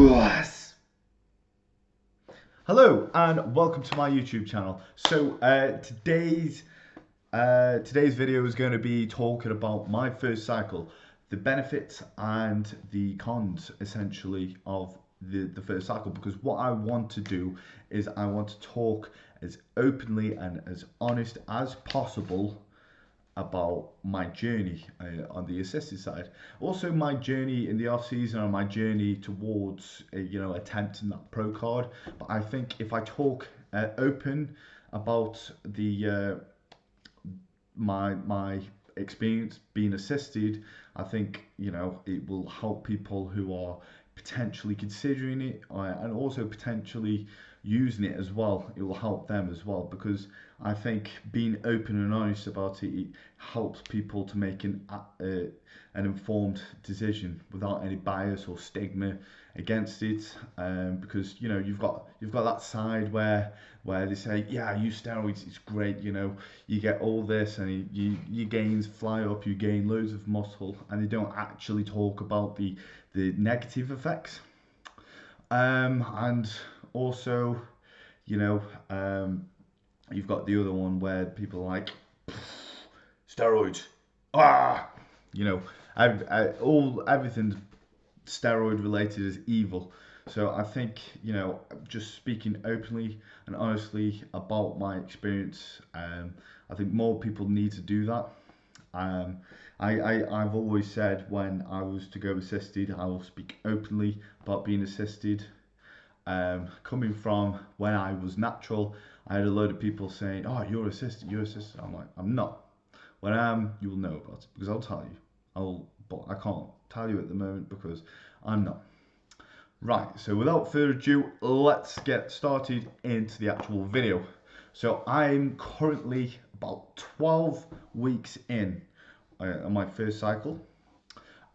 Yes. Hello and welcome to my YouTube channel. So today's video is going to be talking about my first cycle, the benefits and the cons essentially of the first cycle, because what I want to do is I want to talk as openly and as honest as possible about my journey on the assisted side, also my journey in the off season and my journey towards attempting that pro card. But I think if I talk open about the my experience being assisted, I think it will help people who are potentially considering it and also potentially using it as well. It will help them as well, because I think being open and honest about it, it helps people to make an informed decision without any bias or stigma against it. Because you've got that side where they say, yeah, use steroids, it's great, you get all this and your gains fly up, you gain loads of muscle, and they don't actually talk about the negative effects. And also, you've got the other one where people are like, steroids, everything steroid related is evil. So I think, just speaking openly and honestly about my experience, I think more people need to do that. I've always said when I was to go assisted, I will speak openly about being assisted. Coming from when I was natural, I had a load of people saying, oh, you're assisted. I'm like, I'm not. When I am, you will know about it, because I'll tell you. But I can't tell you at the moment because I'm not. Right, so without further ado, let's get started into the actual video. So I'm currently about 12 weeks in on my first cycle.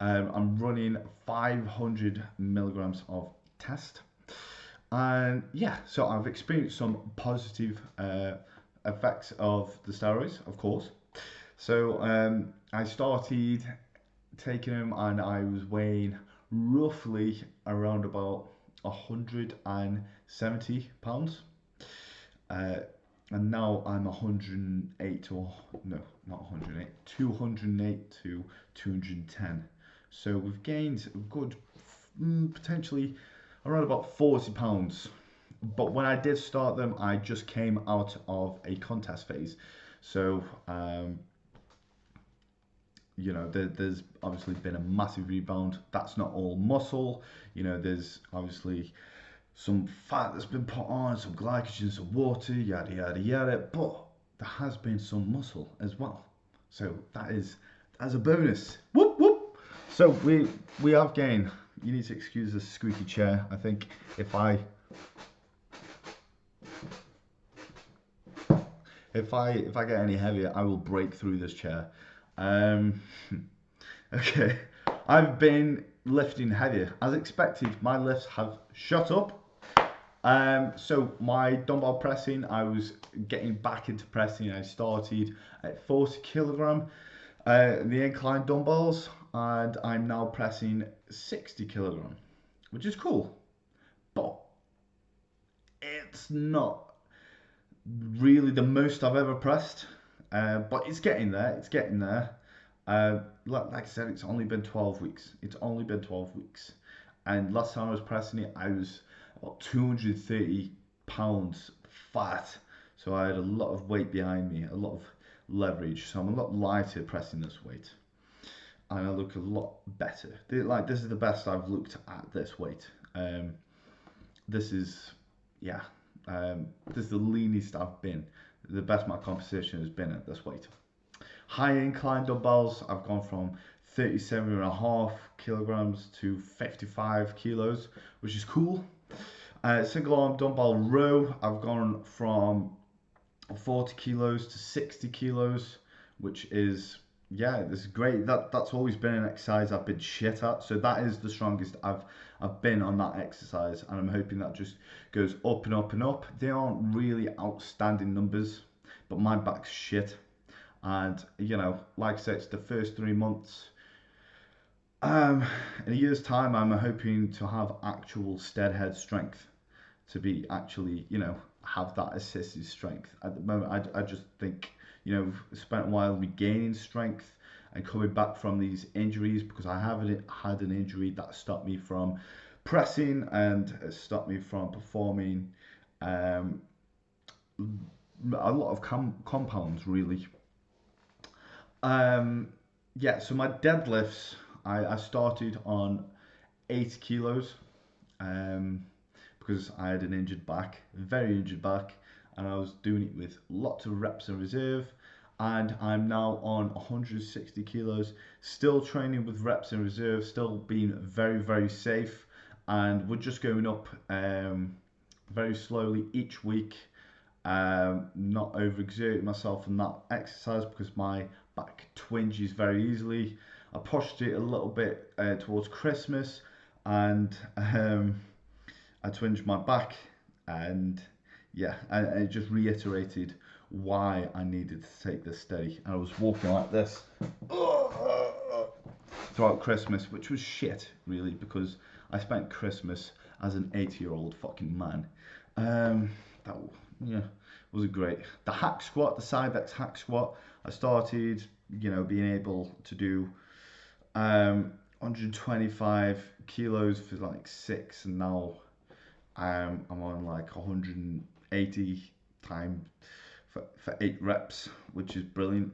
I'm running 500 milligrams of test. And yeah, so I've experienced some positive effects of the steroids, of course. So I started taking them and I was weighing roughly around about 170 pounds. And now I'm 108 to, no, not 108, 208 to 210. So we've gained a good, potentially around about 40 pounds. But when I did start them, I just came out of a contest phase. So, there's obviously been a massive rebound. That's not all muscle. There's obviously some fat that's been put on, some glycogen, some water, yada, yada, yada. But there has been some muscle as well. So that's a bonus. Whoop, whoop. So we have gained. You need to excuse the squeaky chair. I think if I get any heavier, I will break through this chair. Okay, I've been lifting heavier as expected. My lifts have shot up. So my dumbbell pressing, I was getting back into pressing. I started at 40 kilogram, the incline dumbbells, and I'm now pressing 60 kilogram, which is cool, but it's not really the most I've ever pressed, but it's getting there. Like I said, it's only been 12 weeks. And last time I was pressing it, I was about 230 pounds fat, so I had a lot of weight behind me, a lot of leverage, so I'm a lot lighter pressing this weight, and I look a lot better. This is the best I've looked at this weight. This is the leanest I've been, the best my composition has been at this weight. High incline dumbbells, I've gone from 37.5 kilograms to 55 kilos, which is cool. Single arm dumbbell row, I've gone from 40 kilos to 60 kilos, which is, this is great. That's always been an exercise I've been shit at, so that is the strongest I've been on that exercise, and I'm hoping that just goes up and up and up. They aren't really outstanding numbers, but my back's shit, and like I said, it's the first 3 months. Um, in a year's time, I'm hoping to have actual steadhead strength, to be actually, have that assisted strength. At the moment, I just think, spent a while regaining strength and coming back from these injuries, because I haven't had an injury that stopped me from pressing and has stopped me from performing um, a lot of compounds, really. Um, yeah, so my deadlifts, I started on 8 kilos, um, because I had an injured back, very injured back, and I was doing it with lots of reps in reserve. And I'm now on 160 kilos, still training with reps in reserve, still being very, very safe. And we're just going up very slowly each week, not overexerting myself on that exercise because my back twinges very easily. I pushed it a little bit towards Christmas, and I twinged my back, and yeah, and it just reiterated why I needed to take this steady. And I was walking like this throughout Christmas, which was shit, really, because I spent Christmas as an 80-year-old fucking man. That yeah, wasn't great. The hack squat, the Cybex hack squat, I started, being able to do 125 kilos for like 6, and now I'm on like 180 time for 8 reps, which is brilliant,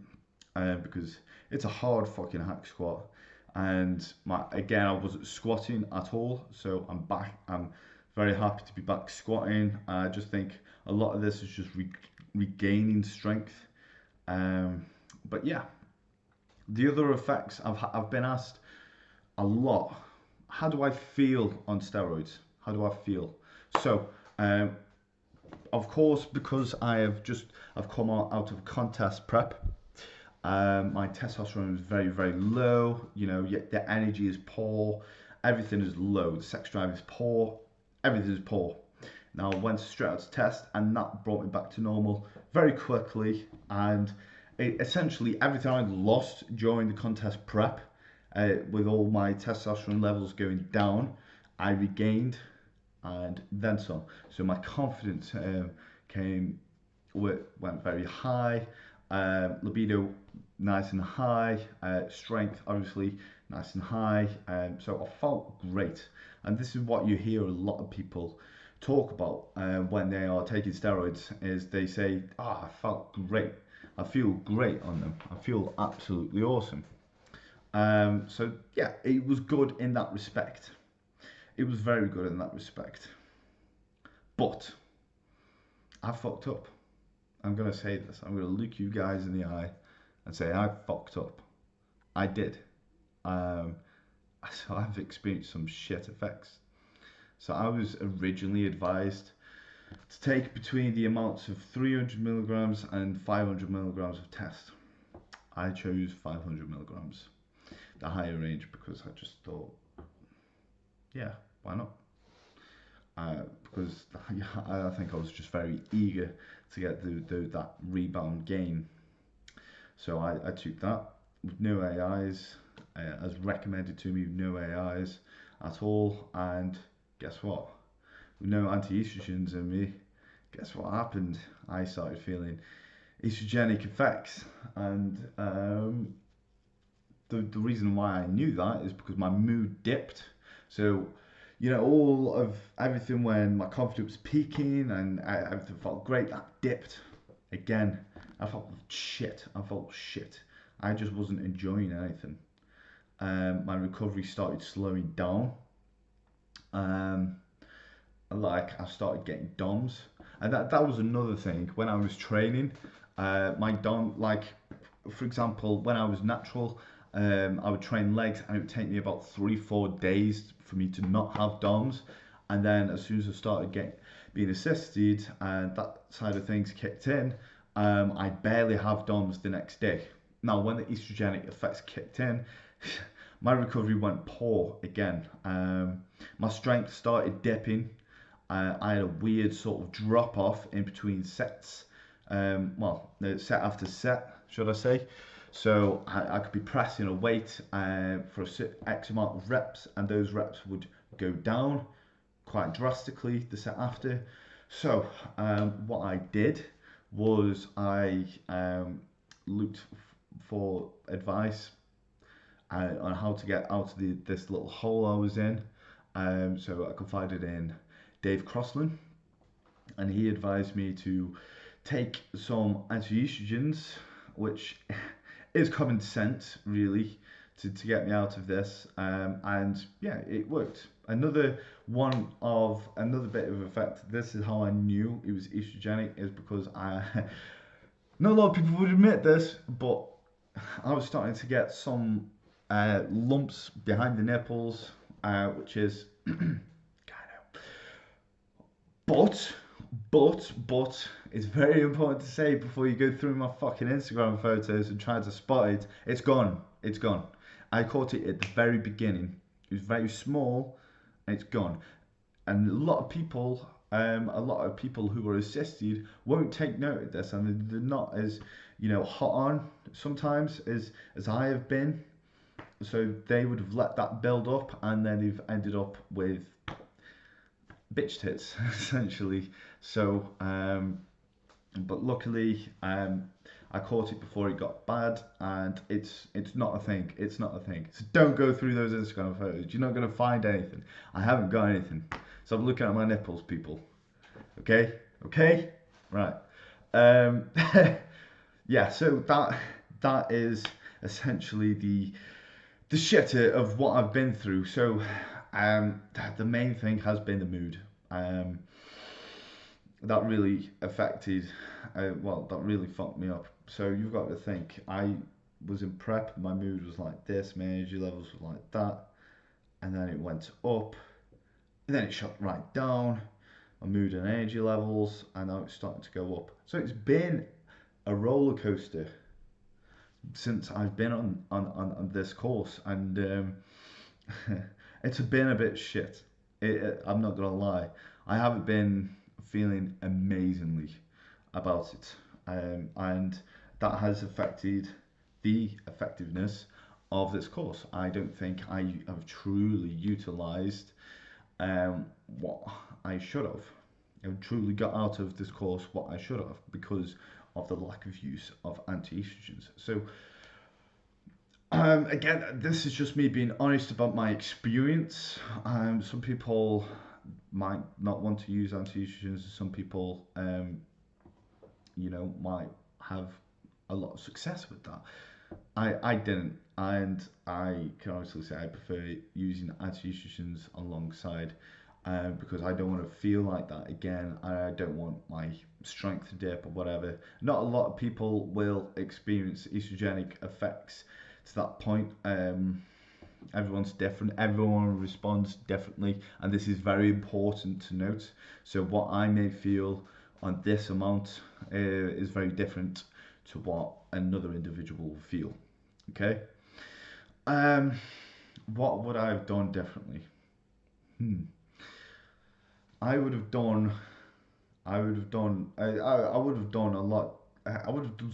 because it's a hard fucking hack squat. And again, I wasn't squatting at all, so I'm back. I'm very happy to be back squatting. I just think a lot of this is just regaining strength. But yeah, the other effects, I've been asked a lot, how do I feel on steroids? How do I feel? So, of course, because I've come out of contest prep, my testosterone is very, very low. Yet the energy is poor. Everything is low. The sex drive is poor. Everything is poor. Now I went straight out to test, and that brought me back to normal very quickly. And essentially everything I lost during the contest prep, with all my testosterone levels going down, I regained, and then some. So my confidence went very high, libido nice and high, strength obviously nice and high. So I felt great, and this is what you hear a lot of people talk about when they are taking steroids, is they say, I felt great. I feel great on them. I feel absolutely awesome. So yeah, it was good in that respect. It was very good in that respect. But I fucked up. I'm going to say this. I'm going to look you guys in the eye and say I fucked up. I did. So I've experienced some shit effects. So I was originally advised to take between the amounts of 300 milligrams and 500 milligrams of test. I chose 500 milligrams, the higher range, because I just thought, yeah, why not? Because I think I was just very eager to get that rebound gain. So I took that with no AIs, as recommended to me, no AIs at all. And guess what? With no anti-estrogens in me, guess what happened? I started feeling estrogenic effects. And the reason why I knew that is because my mood dipped. So, all of everything, when my confidence was peaking and everything felt great, that dipped again. I felt shit. I just wasn't enjoying anything. My recovery started slowing down. I started getting DOMs, and that was another thing. When I was training, my DOM, like, for example, when I was natural, I would train legs, and it would take me about 3-4 days for me to not have DOMs. And then as soon as I started being assisted and that side of things kicked in, I barely have DOMs the next day. Now, when the estrogenic effects kicked in, my recovery went poor again. My strength started dipping. I had a weird sort of drop off in between sets. Set after set, should I say. So I could be pressing a weight for a certain X amount of reps, and those reps would go down quite drastically the set after. So what I did was I looked for advice on how to get out of this little hole I was in. So I confided in Dave Crossland, and he advised me to take some anti-estrogens, which is common sense, really, to get me out of this. And yeah, it worked. Another bit of effect. This is how I knew it was estrogenic, is because not a lot of people would admit this, but I was starting to get some lumps behind the nipples, which is kind of. But it's very important to say before you go through my fucking Instagram photos and try to spot it. It's gone. It's gone. I caught it at the very beginning. It was very small, and it's gone. And a lot of people who are assisted won't take note of this, and they're not as hot on sometimes as I have been. So they would have let that build up, and then they've ended up with bitch tits essentially. So but luckily I caught it before it got bad, and it's not a thing. It's not a thing. So don't go through those Instagram photos. You're not going to find anything. I haven't got anything. So I'm looking at my nipples, people. Okay, right. Yeah, so that is essentially the shitter of what I've been through. So the main thing has been the mood. That really affected, that really fucked me up. So you've got to think, I was in prep, my mood was like this, my energy levels were like that, and then it went up, and then it shot right down, my mood and energy levels, and now it's starting to go up. So it's been a roller coaster since I've been on this course, and it's been a bit shit. I'm not gonna lie, I haven't been feeling amazingly about it, and that has affected the effectiveness of this course. I don't think I have truly utilized what I should have. I've truly got out of this course what I should have because of the lack of use of anti-estrogens. So again, this is just me being honest about my experience. Some people might not want to use anti-estrogens. Some people, might have a lot of success with that. I didn't, and I can honestly say I prefer using anti-estrogens alongside, because I don't want to feel like that again. I don't want my strength to dip or whatever. Not a lot of people will experience estrogenic effects to that point. Everyone's different, everyone responds differently, and this is very important to note. So what I may feel on this amount is very different to what another individual will feel. Okay. What would I have done differently? I would have done a lot. I would have done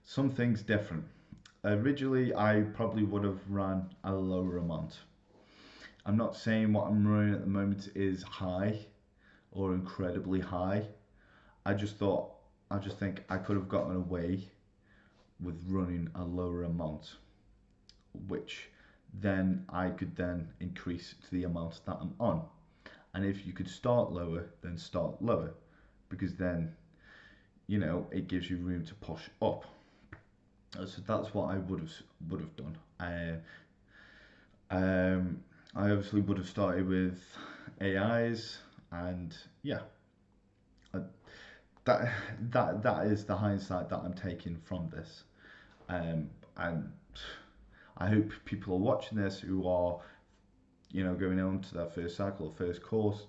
some things different. Originally, I probably would have run a lower amount. I'm not saying what I'm running at the moment is high or incredibly high. I just think I could have gotten away with running a lower amount, which then I could then increase to the amount that I'm on. And if you could start lower, then start lower, because then, it gives you room to push up. So that's what I would have done. I obviously would have started with AIs, and yeah, that is the hindsight that I'm taking from this. And I hope people are watching this who are, going on to their first cycle or first course,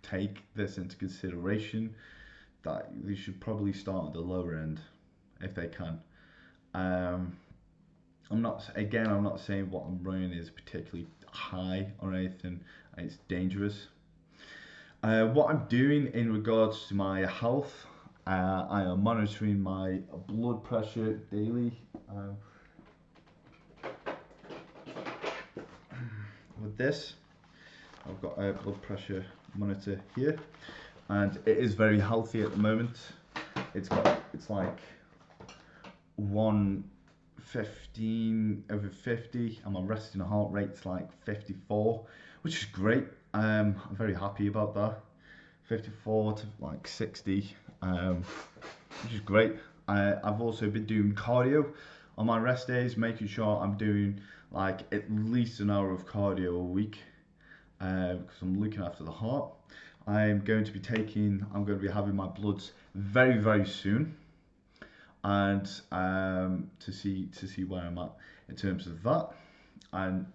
take this into consideration, that they should probably start at the lower end if they can. I'm not saying what I'm running is particularly high or anything. It's dangerous. What I'm doing in regards to my health, I am monitoring my blood pressure daily. With this, I've got a blood pressure monitor here, and it is very healthy at the moment. It's like 115 over 50, and my resting heart rate's like 54, which is great. I'm very happy about that. 54 to like 60, which is great. I've also been doing cardio on my rest days, making sure I'm doing like at least an hour of cardio a week, because I'm looking after the heart. I'm going to be having my bloods very, very soon, and to see where I'm at in terms of that, and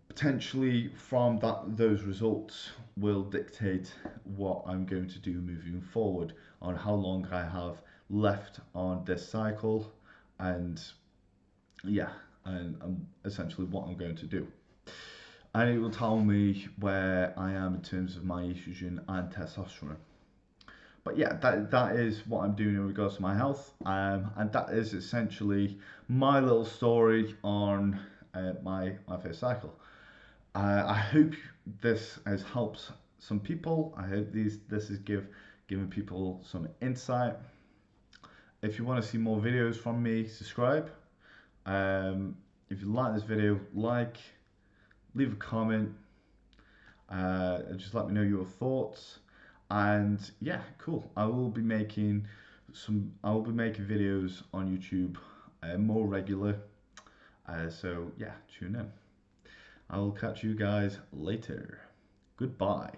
potentially from those results will dictate what I'm going to do moving forward, on how long I have left on this cycle, and yeah, and essentially what I'm going to do. And it will tell me where I am in terms of my estrogen and testosterone. But yeah, that is what I'm doing in regards to my health, and that is essentially my little story on my first cycle. I hope this has helped some people. I hope this is giving people some insight. If you want to see more videos from me, subscribe. If you like this video, leave a comment, and just let me know your thoughts. And yeah, cool. I will be making videos on YouTube more regular. So yeah, tune in. I will catch you guys later. Goodbye.